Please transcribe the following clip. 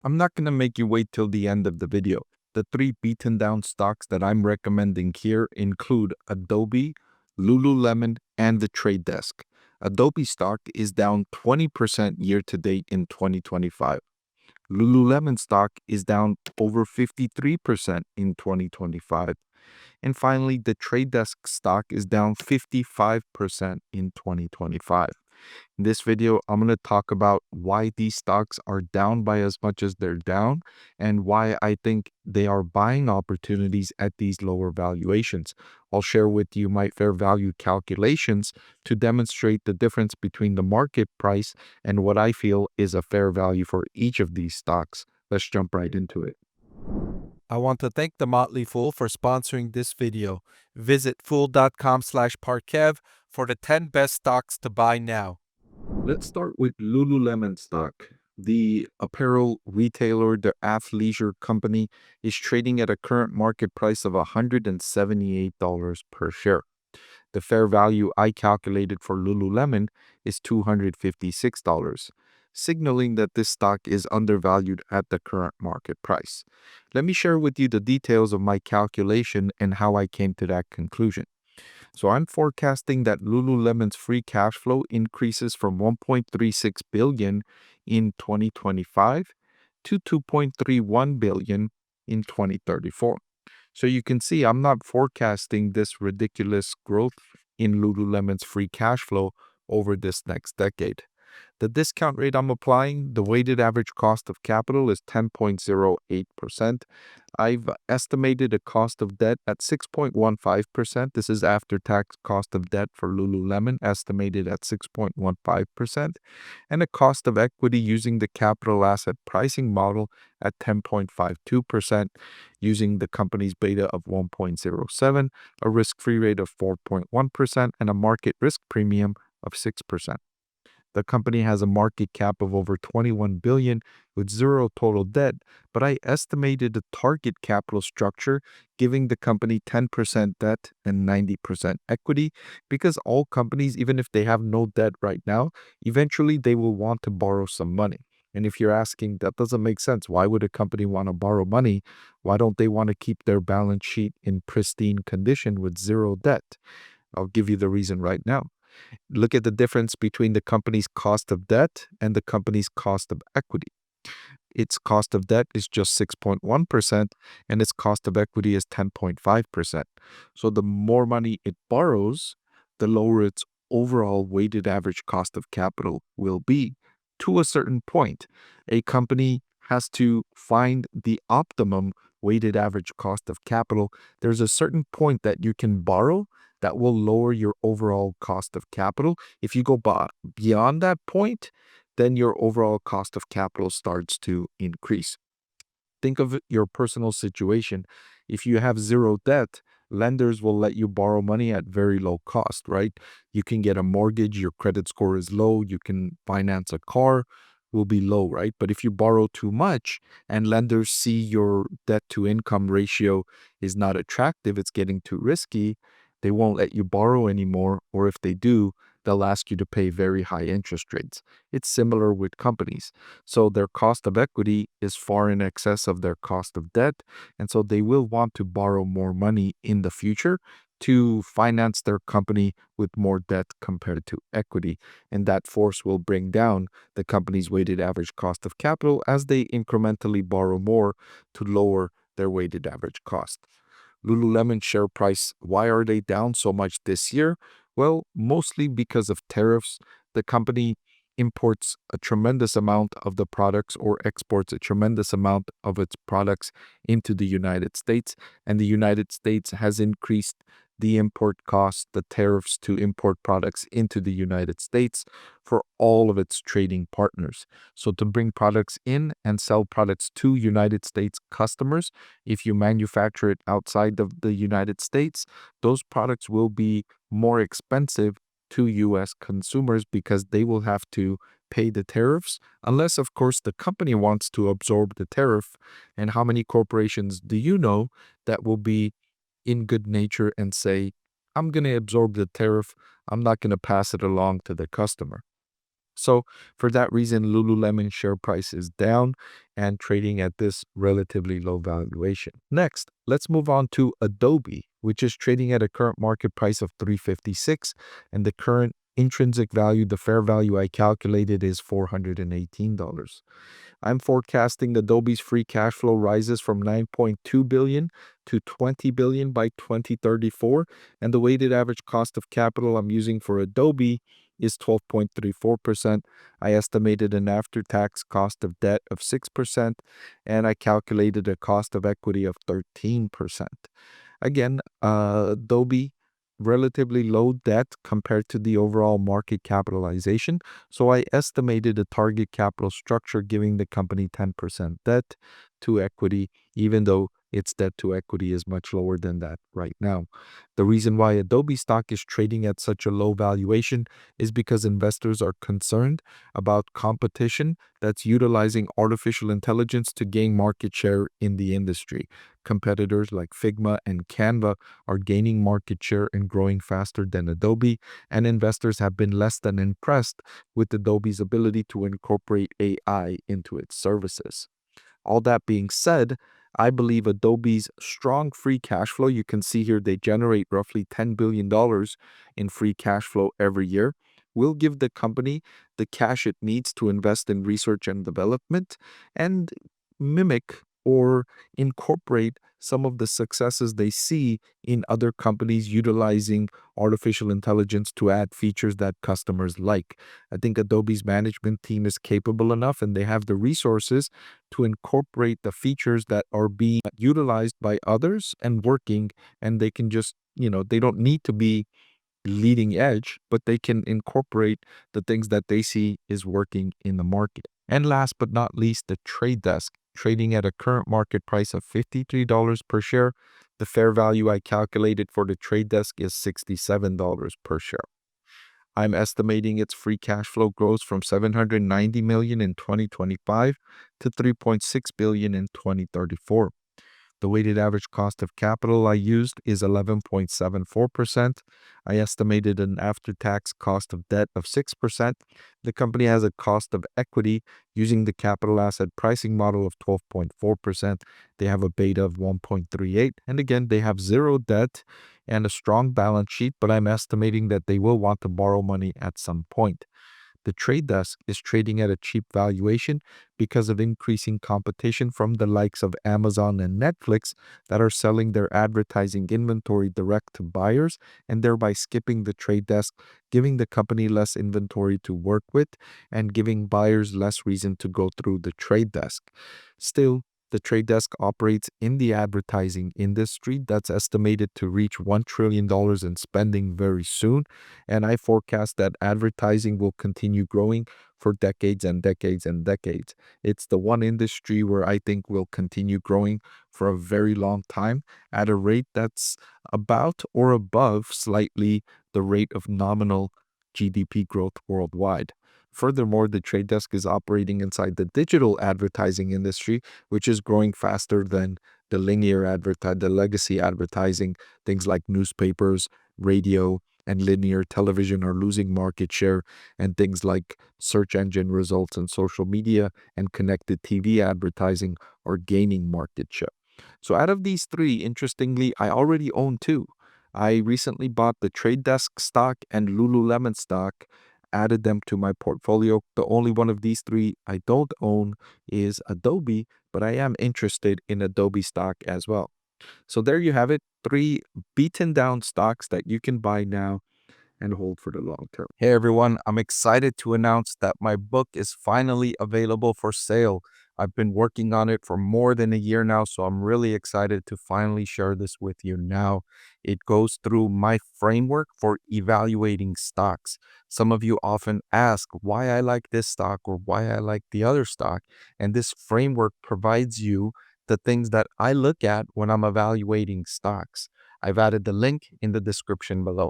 I'm not going to make you wait till the end of the video. The three beaten down stocks that I'm recommending here include Adobe, Lululemon, and the Trade Desk. Adobe stock is down 20% year to date in 2025. Lululemon stock is down over 53% in 2025. And finally, the Trade Desk stock is down 55% in 2025. In this video, I'm going to talk about why these stocks are down by as much as they're down and why I think they are buying opportunities at these lower valuations. I'll share with you my fair value calculations to demonstrate the difference between the market price and what I feel is a fair value for each of these stocks. Let's jump right into it. I want to thank The Motley Fool for sponsoring this video. Visit fool.com/Parkev for the 10 best stocks to buy now. Let's start with Lululemon stock. The apparel retailer, the athleisure company, is trading at a current market price of $178 per share. The fair value I calculated for Lululemon is $256, signaling that this stock is undervalued at the current market price. Let me share with you the details of my calculation and how I came to that conclusion. So I'm forecasting that Lululemon's free cash flow increases from 1.36 billion in 2025 to 2.31 billion in 2034. So you can see I'm not forecasting this ridiculous growth in Lululemon's free cash flow over this next decade. The discount rate I'm applying, the weighted average cost of capital is 10.08%. I've estimated a cost of debt at 6.15%. This is after tax cost of debt for Lululemon, estimated at 6.15%, and a cost of equity using the capital asset pricing model at 10.52%, using the company's beta of 1.07, a risk-free rate of 4.1%, and a market risk premium of 6%. The company has a market cap of over 21 billion with zero total debt, but I estimated the target capital structure giving the company 10% debt and 90% equity, because all companies, even if they have no debt right now, eventually they will want to borrow some money. And if you're asking, that doesn't make sense. Why would a company want to borrow money? Why don't they want to keep their balance sheet in pristine condition with zero debt? I'll give you the reason right now. Look at the difference between the company's cost of debt and the company's cost of equity. Its cost of debt is just 6.1% and its cost of equity is 10.5%. So the more money it borrows, the lower its overall weighted average cost of capital will be. To a certain point, a company has to find the optimum weighted average cost of capital. There's a certain point that you can borrow that will lower your overall cost of capital. If you go beyond that point, then your overall cost of capital starts to increase. Think of your personal situation. If you have zero debt, lenders will let you borrow money at very low cost, right? You can get a mortgage, your credit score is low, you can finance a car, will be low, right? But if you borrow too much and lenders see your debt to income ratio is not attractive, it's getting too risky, they won't let you borrow anymore, or if they do, they'll ask you to pay very high interest rates. It's similar with companies. So their cost of equity is far in excess of their cost of debt, and so they will want to borrow more money in the future to finance their company with more debt compared to equity. And that force will bring down the company's weighted average cost of capital as they incrementally borrow more to lower their weighted average cost. Lululemon share price, why are they down so much this year? Well, mostly because of tariffs. The company imports a tremendous amount of the products or exports a tremendous amount of its products into the United States, and the United States has increased the import costs, the tariffs to import products into the United States for all of its trading partners. So to bring products in and sell products to United States customers, if you manufacture it outside of the United States, those products will be more expensive to U.S. consumers because they will have to pay the tariffs, unless, of course, the company wants to absorb the tariff. And how many corporations do you know that will be in good nature and say, I'm going to absorb the tariff, I'm not going to pass it along to the customer? So for that reason, Lululemon share price is down and trading at this relatively low valuation. Next, let's move on to Adobe, which is trading at a current market price of $356, and the current intrinsic value, the fair value I calculated, is $418. I'm forecasting Adobe's free cash flow rises from 9.2 billion to 20 billion by 2034, and the weighted average cost of capital I'm using for Adobe is 12.34%. I estimated an after-tax cost of debt of 6%, and I calculated a cost of equity of 13%. Again, Adobe, relatively low debt compared to the overall market capitalization. So I estimated a target capital structure giving the company 10% debt to equity, even though its debt to equity is much lower than that right now. The reason why Adobe stock is trading at such a low valuation is because investors are concerned about competition that's utilizing artificial intelligence to gain market share in the industry. Competitors like Figma and Canva are gaining market share and growing faster than Adobe, and investors have been less than impressed with Adobe's ability to incorporate AI into its services. All that being said, I believe Adobe's strong free cash flow, you can see here they generate roughly $10 billion in free cash flow every year, will give the company the cash it needs to invest in research and development and mimic or incorporate some of the successes they see in other companies utilizing artificial intelligence to add features that customers like. I think Adobe's management team is capable enough and they have the resources to incorporate the features that are being utilized by others and working, and they can just, they don't need to be leading edge, but they can incorporate the things that they see is working in the market. And last but not least, the trade desk, trading at a current market price of $53 per share. The fair value I calculated for the trade desk is $67 per share. I'm estimating its free cash flow grows from 790 million in 2025 to 3.6 billion in 2034. The weighted average cost of capital I used is 11.74%. I estimated an after-tax cost of debt of 6%. The company has a cost of equity using the capital asset pricing model of 12.4%. They have a beta of 1.38. And again, they have zero debt and a strong balance sheet, but I'm estimating that they will want to borrow money at some point. The trade desk is trading at a cheap valuation because of increasing competition from the likes of Amazon and Netflix that are selling their advertising inventory direct to buyers and thereby skipping the trade desk, giving the company less inventory to work with and giving buyers less reason to go through the trade desk. Still, the trade desk operates in the advertising industry that's estimated to reach $1 trillion in spending very soon. And I forecast that advertising will continue growing for decades and decades and decades. It's the one industry where I think will continue growing for a very long time at a rate that's about or above slightly the rate of nominal GDP growth worldwide. Furthermore, the trade desk is operating inside the digital advertising industry, which is growing faster than the the legacy advertising. Things like newspapers, radio, and linear television are losing market share, and things like search engine results and social media and connected TV advertising are gaining market share. So out of these three, interestingly, I already own two. I recently bought the Trade Desk stock and Lululemon stock, added them to my portfolio. The only one of these three I don't own is Adobe, but I am interested in Adobe stock as well. So there you have it, three beaten down stocks that you can buy now and hold for the long term. Hey everyone, I'm excited to announce that my book is finally available for sale. I've been working on it for more than a year now, so I'm really excited to finally share this with you now. It goes through my framework for evaluating stocks. Some of you often ask why I like this stock or why I like the other stock, and this framework provides you the things that I look at when I'm evaluating stocks. I've added the link in the description below.